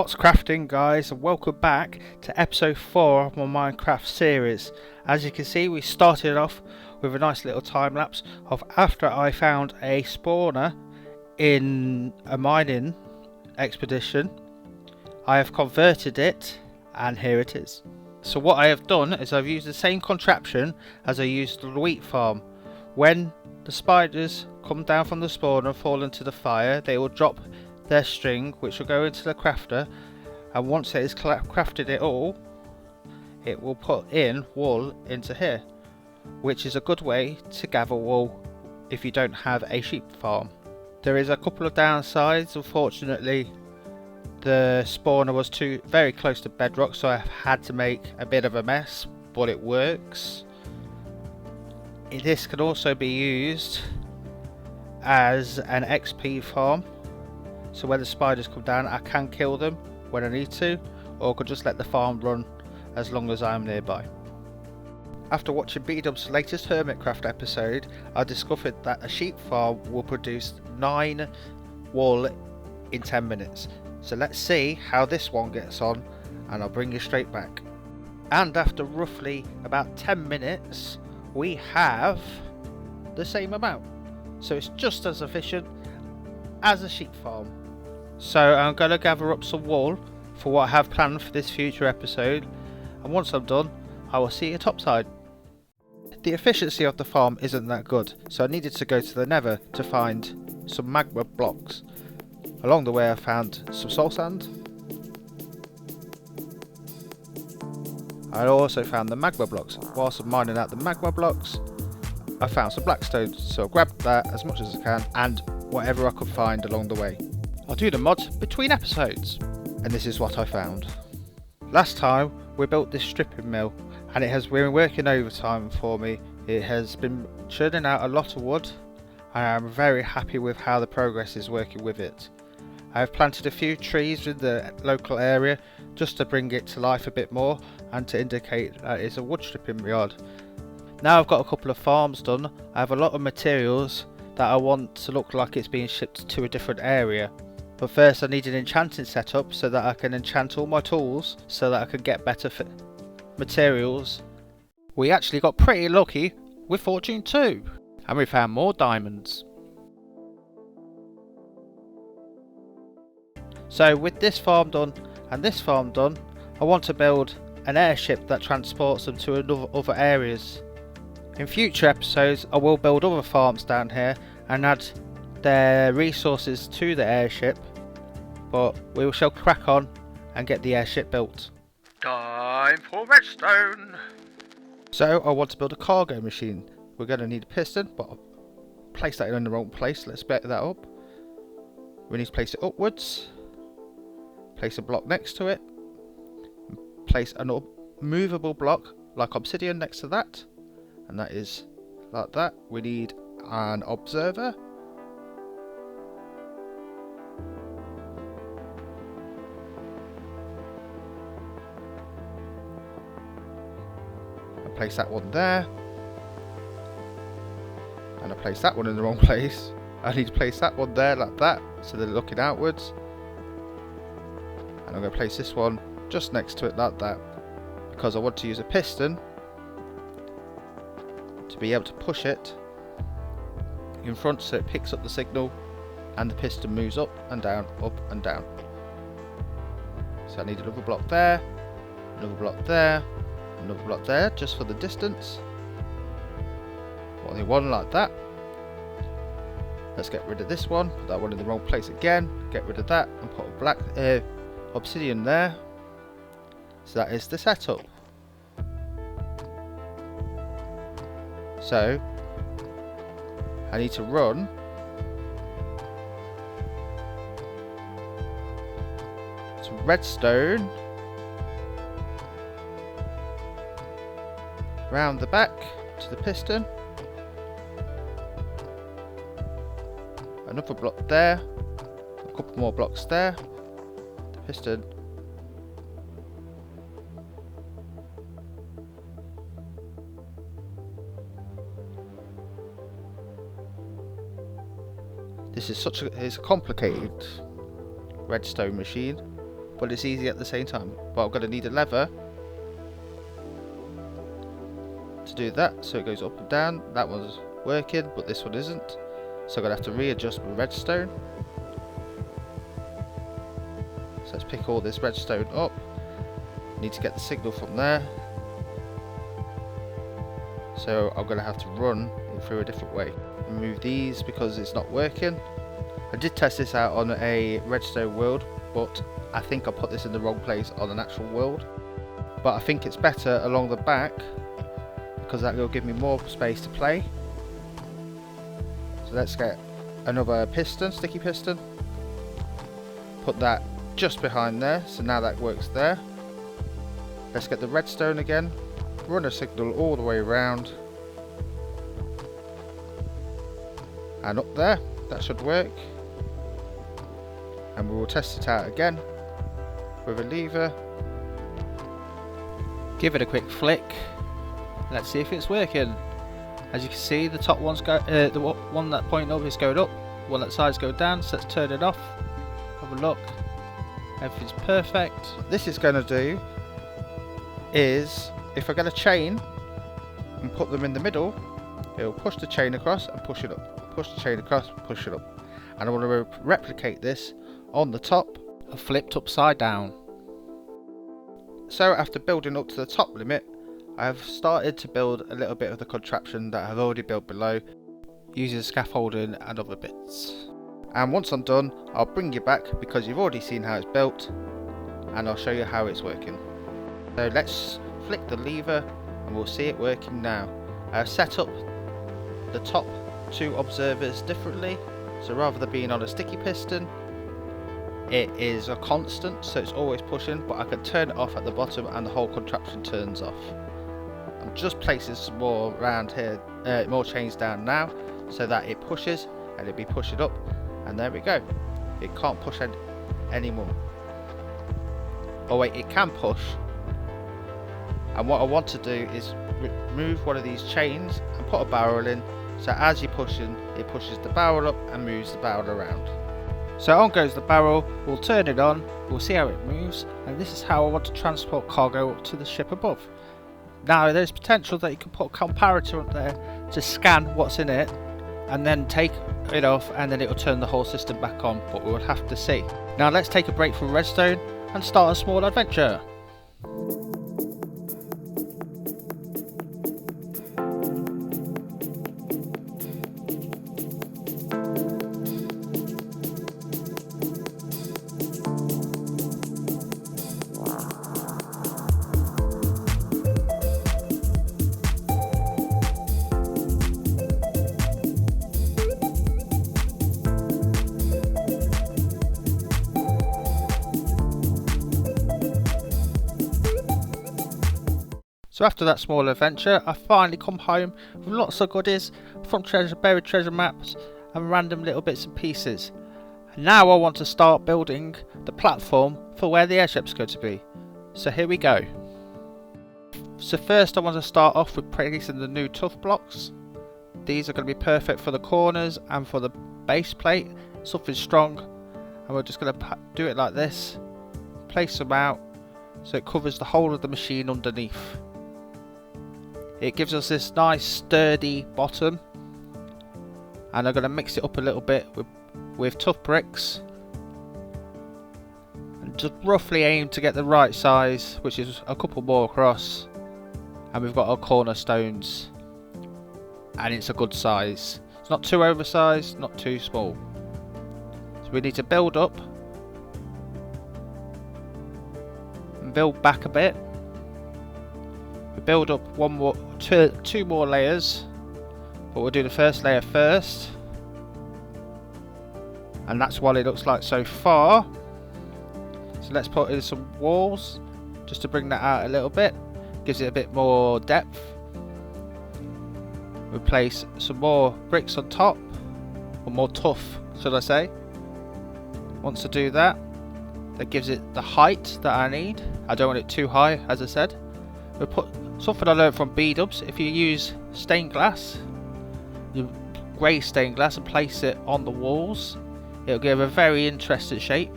What's crafting, guys, and welcome back to episode 4 of my Minecraft series. As you can see, we started off with a nice little time lapse of after I found a spawner in a mining expedition. I have converted it and here it is. So what I have done is I've used the same contraption as I used the wheat farm. When the spiders come down from the spawner and fall into the fire, they will drop their string, which will go into the crafter, and once it has crafted it all, it will put in wool into here, which is a good way to gather wool if you don't have a sheep farm. There is a couple of downsides. Unfortunately, the spawner was very close to bedrock, so I had to make a bit of a mess, but it works. This can also be used as an XP farm. So when the spiders come down, I can kill them when I need to, or I could just let the farm run as long as I'm nearby. After watching B-Dub's latest Hermitcraft episode, I discovered that a sheep farm will produce 9 wool in 10 minutes. So let's see how this one gets on, and I'll bring you straight back. And after roughly about 10 minutes, we have the same amount. So it's just as efficient as a sheep farm. So I'm going to gather up some wool for what I have planned for this future episode, and once I'm done, I will see you topside. The efficiency of the farm isn't that good, so I needed to go to the Nether to find some magma blocks. Along the way I found some soul sand. I also found the magma blocks. Whilst I'm mining out the magma blocks, I found some blackstone, so I grabbed that as much as I can and whatever I could find along the way. I'll do the mods between episodes, and this is what I found. Last time we built this stripping mill, and it has been working overtime for me. It has been churning out a lot of wood, and I'm very happy with how the progress is working with it. I have planted a few trees in the local area just to bring it to life a bit more and to indicate that it's a wood stripping yard. Now I've got a couple of farms done, I have a lot of materials that I want to look like it's being shipped to a different area. But first I need an enchanting setup so that I can enchant all my tools so that I can get better materials. We actually got pretty lucky with Fortune 2, and we found more diamonds. So with this farm done and this farm done, I want to build an airship that transports them to other areas. In future episodes I will build other farms down here and add their resources to the airship, but we shall crack on and get the airship built. Time for redstone! So I want to build a cargo machine. We're going to need a piston, but I'll place that in the wrong place. Let's split that up. We need to place it upwards, place a block next to it, place a movable block like obsidian next to that, and that is like that. We need an observer. I place that one there, and I place that one in the wrong place. I need to place that one there like that, so they're looking outwards, and I'm going to place this one just next to it like that, because I want to use a piston to be able to push it in front so it picks up the signal and the piston moves up and down, up and down. So I need another block there, another block there, another block there, just for the distance. Only one like that. Let's get rid of this one, put that one in the wrong place again, get rid of that and put a black obsidian there. So that is the setup. So I need to run some redstone round the back to the piston, another block there, a couple more blocks there, the piston. This is it's a complicated redstone machine. but it's easy at the same time. But I'm going to need a lever to do that, so it goes up and down. That one's working, but this one isn't, so I'm going to have to readjust my redstone. So let's pick all this redstone up. Need to get the signal from there, so I'm going to have to run it through a different way. Remove these because it's not working. I did test this out on a redstone world, but I think I put this in the wrong place on an actual world. But I think it's better along the back because that will give me more space to play. So let's get another piston, sticky piston. Put that just behind there, so now that works there. Let's get the redstone again. Run a signal all the way around. And up there, that should work. And we will test it out again with a lever. Give it a quick flick. Let's see if it's working. As you can see, the top one's the one that pointing up is going up. One that side's going down. So let's turn it off. Have a look. Everything's perfect. What this is going to do is, if I get a chain and put them in the middle, it will push the chain across and push it up. Push the chain across, push it up. And I want to replicate this on the top, flipped upside down. So after building up to the top limit, I've started to build a little bit of the contraption that I've already built below, using scaffolding and other bits. And once I'm done, I'll bring you back because you've already seen how it's built, and I'll show you how it's working. So let's flick the lever and we'll see it working now. I've set up the top two observers differently, so rather than being on a sticky piston, it is a constant, so it's always pushing, but I can turn it off at the bottom and the whole contraption turns off. I'm just placing some more around here, more chains down now, so that it pushes and it'll be pushing up, and there we go. It can't push anymore. Oh wait, it can push. And what I want to do is remove one of these chains and put a barrel in, so as you're pushing, it pushes the barrel up and moves the barrel around. So on goes the barrel, we'll turn it on, we'll see how it moves, and this is how I want to transport cargo up to the ship above. Now there's potential that you can put a comparator up there to scan what's in it, and then take it off, and then it will turn the whole system back on, but we'll have to see. Now let's take a break from redstone and start a small adventure. So after that small adventure, I finally come home with lots of goodies from buried treasure maps and random little bits and pieces. And now I want to start building the platform for where the airship's going to be. So here we go. So first I want to start off with placing the new tough blocks. These are going to be perfect for the corners and for the base plate, something strong. And we're just going to do it like this. Place them out so it covers the whole of the machine underneath. It gives us this nice sturdy bottom, and I'm going to mix it up a little bit with tough bricks and just roughly aim to get the right size, which is a couple more across, and we've got our cornerstones, and it's a good size. It's not too oversized, not too small. So we need to build up and build back a bit. We build up two more layers, but we'll do the first layer first, and that's what it looks like so far. So let's put in some walls just to bring that out a little bit, gives it a bit more depth. We place some more bricks on top, or more tough should I say. Once I do that, that gives it the height that I need. I don't want it too high, as I said. We put something I learned from B-dubs. If you use stained glass, grey stained glass, and place it on the walls, it'll give a very interesting shape.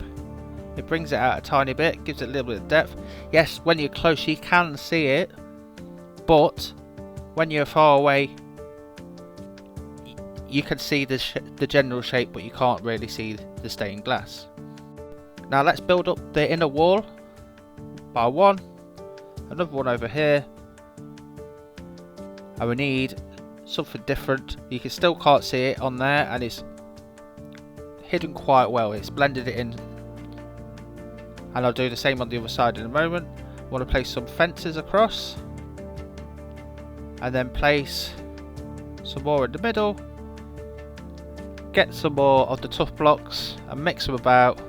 It brings it out a tiny bit, gives it a little bit of depth. Yes, when you're close you can see it, but when you're far away you can see the general shape, but you can't really see the stained glass. Now let's build up the inner wall by one, another one over here, and we need something different. You can still can't see it on there, and it's hidden quite well. It's blended it in, and I'll do the same on the other side in a moment. I want to place some fences across, and then place some more in the middle. Get some more of the tough blocks and mix them about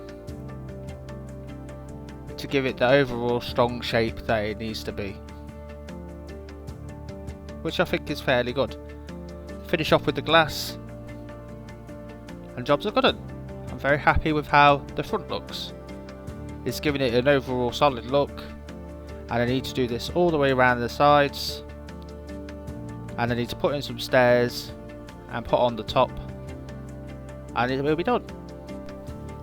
to give it the overall strong shape that it needs to be, which I think is fairly good. Finish off with the glass and jobs are good. I'm very happy with how the front looks. It's giving it an overall solid look, and I need to do this all the way around the sides, and I need to put in some stairs and put on the top, and it will be done.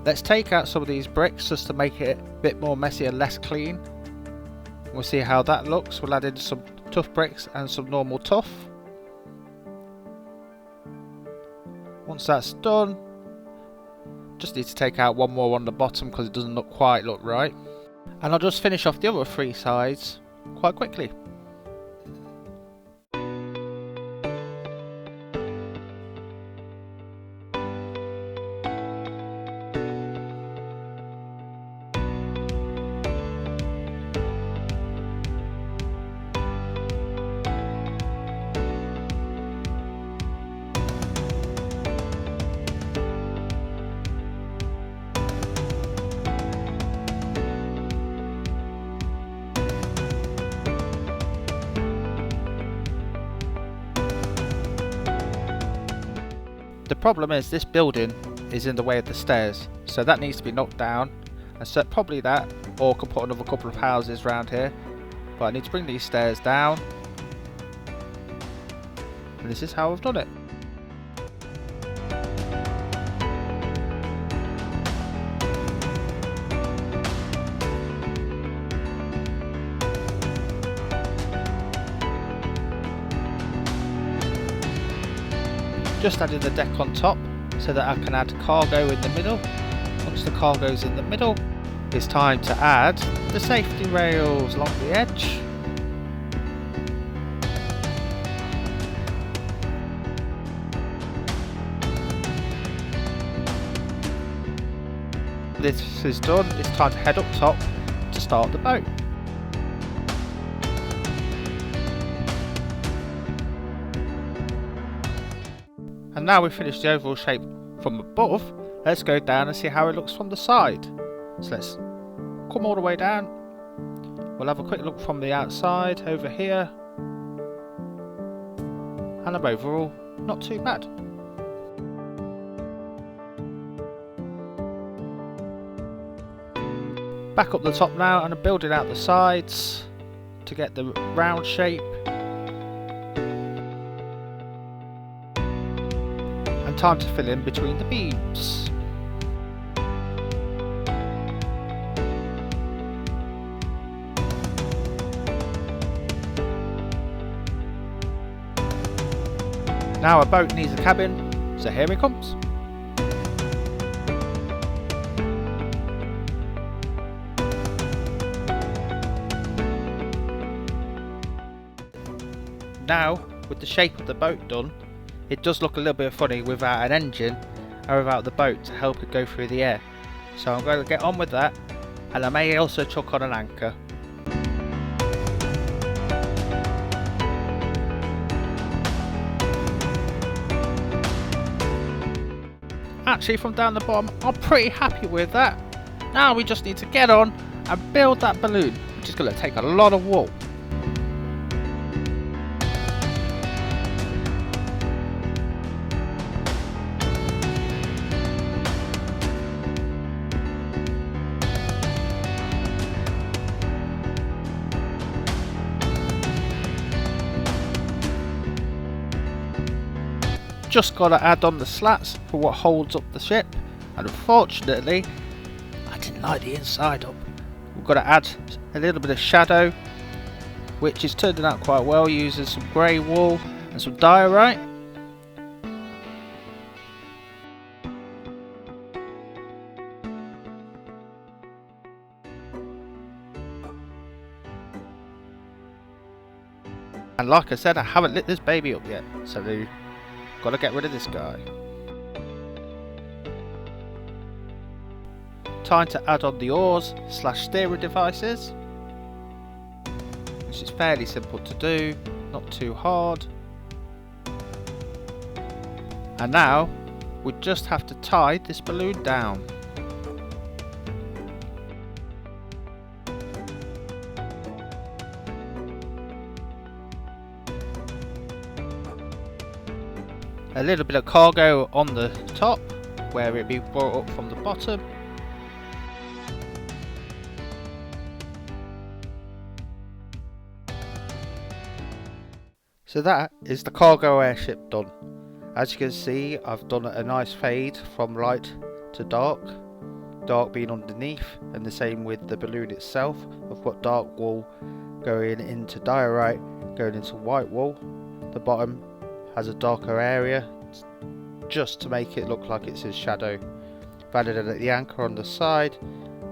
Let's take out some of these bricks just to make it a bit more messy and less clean. We'll see how that looks. We'll add in some tough bricks and some normal tough. Once that's done, just need to take out one more on the bottom because it doesn't quite look right, and I'll just finish off the other three sides quite quickly. The problem is this building is in the way of the stairs, so that needs to be knocked down, and so probably that, or I could put another couple of houses around here, but I need to bring these stairs down, and this is how I've done it. Just added the deck on top so that I can add cargo in the middle. Once the cargo's in the middle, it's time to add the safety rails along the edge. This is done, it's time to head up top to start the boat. And now we've finished the overall shape from above, let's go down and see how it looks from the side. So let's come all the way down. We'll have a quick look from the outside over here. And overall, not too bad. Back up the top now, and I'm building out the sides to get the round shape. Time to fill in between the beams. Now our boat needs a cabin, so here it comes. Now, with the shape of the boat done, it does look a little bit funny without an engine or without the boat to help it go through the air. So I'm going to get on with that, and I may also chuck on an anchor. Actually, from down the bottom, I'm pretty happy with that. Now we just need to get on and build that balloon, which is going to take a lot of wool. Just got to add on the slats for what holds up the ship, and unfortunately I didn't light the inside up. We've got to add a little bit of shadow, which is turning out quite well using some grey wool and some diorite. And like I said, I haven't lit this baby up yet, so we've got to get rid of this guy. Time to add on the oars / steering devices, which is fairly simple to do, not too hard. And now we just have to tie this balloon down. A little bit of cargo on the top where it be brought up from the bottom. So that is the cargo airship done. As you can see, I've done a nice fade from light to dark, dark being underneath, and the same with the balloon itself. I've got dark wool going into diorite, going into white wool. The bottom has a darker area just to make it look like it's in shadow. Added the anchor on the side,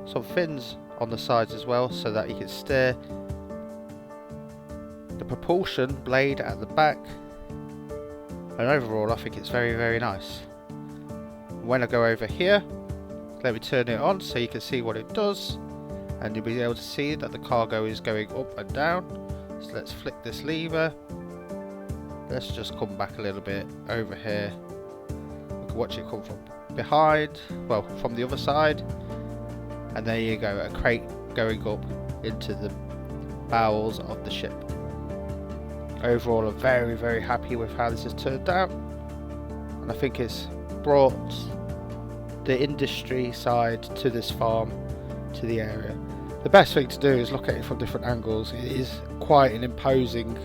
some fins on the sides as well so that you can steer. The propulsion blade at the back, and overall I think it's very, very nice. When I go over here, let me turn it on so you can see what it does, and you'll be able to see that the cargo is going up and down. So let's flick this lever. Let's just come back a little bit over here. You can watch it come from behind, well, from the other side, and there you go, a crate going up into the bowels of the ship. Overall, I'm very, very happy with how this has turned out, and I think it's brought the industry side to this farm, to the area. The best thing to do is look at it from different angles. It is quite an imposing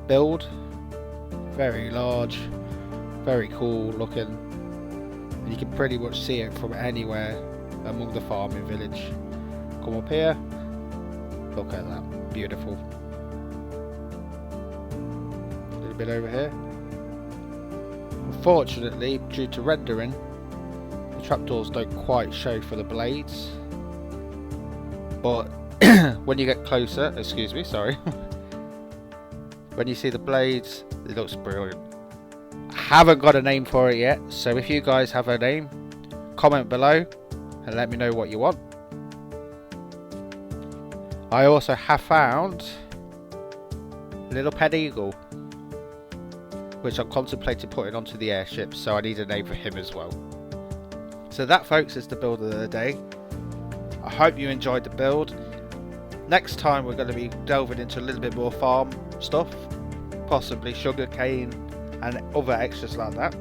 build, very large, very cool looking, and you can pretty much see it from anywhere among the farming village. Come up here, look at that, beautiful. A little bit over here. Unfortunately, due to rendering, the trapdoors don't quite show for the blades, but when you get closer, excuse me, sorry, when you see the blades, it looks brilliant. I haven't got a name for it yet, so if you guys have a name, comment below and let me know what you want. I also have found a little pet eagle, which I'm contemplating putting onto the airship, so I need a name for him as well. So that, folks, is the build of the day. I hope you enjoyed the build. Next time we're going to be delving into a little bit more farm stuff, possibly sugarcane and other extras like that.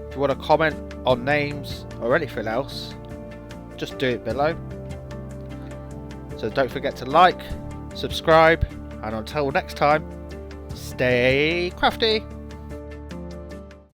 If you want to comment on names or anything else, just do it below. So don't forget to like, subscribe, and until next time, stay crafty.